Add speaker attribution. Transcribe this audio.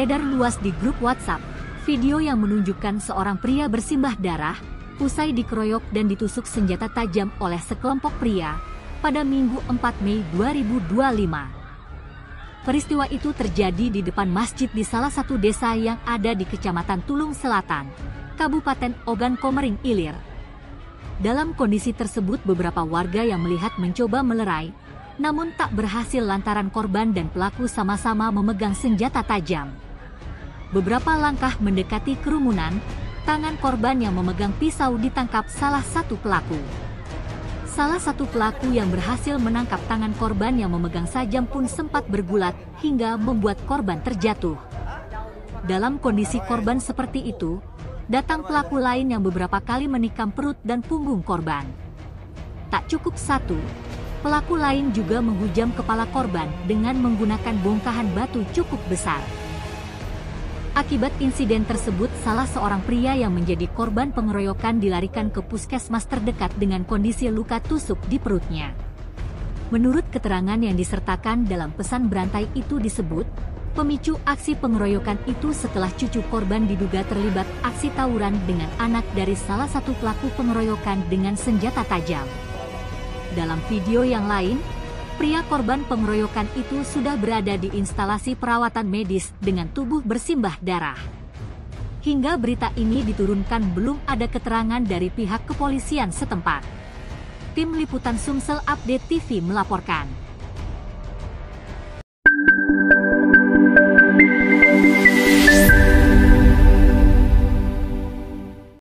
Speaker 1: beredar luas di grup WhatsApp, video yang menunjukkan seorang pria bersimbah darah, usai dikeroyok dan ditusuk senjata tajam oleh sekelompok pria, pada Minggu 4 Mei 2025. Peristiwa itu terjadi di depan masjid di salah satu desa yang ada di Kecamatan Tulung Selatan, Kabupaten Ogan Komering Ilir. Dalam kondisi tersebut beberapa warga yang melihat mencoba melerai, namun tak berhasil lantaran korban dan pelaku sama-sama memegang senjata tajam. Beberapa langkah mendekati kerumunan, tangan korban yang memegang pisau ditangkap salah satu pelaku. Salah satu pelaku yang berhasil menangkap tangan korban yang memegang sajam pun sempat bergulat hingga membuat korban terjatuh. Dalam kondisi korban seperti itu, datang pelaku lain yang beberapa kali menikam perut dan punggung korban. Tak cukup satu, pelaku lain juga menghujam kepala korban dengan menggunakan bongkahan batu cukup besar. Akibat insiden tersebut, salah seorang pria yang menjadi korban pengeroyokan dilarikan ke puskesmas terdekat dengan kondisi luka tusuk di perutnya. Menurut keterangan yang disertakan dalam pesan berantai itu disebut, pemicu aksi pengeroyokan itu setelah cucu korban diduga terlibat aksi tawuran dengan anak dari salah satu pelaku pengeroyokan dengan senjata tajam. Dalam video yang lain, pria korban pengeroyokan itu sudah berada di instalasi perawatan medis dengan tubuh bersimbah darah. Hingga berita ini diturunkan belum ada keterangan dari pihak kepolisian setempat. Tim Liputan Sumsel Update TV melaporkan.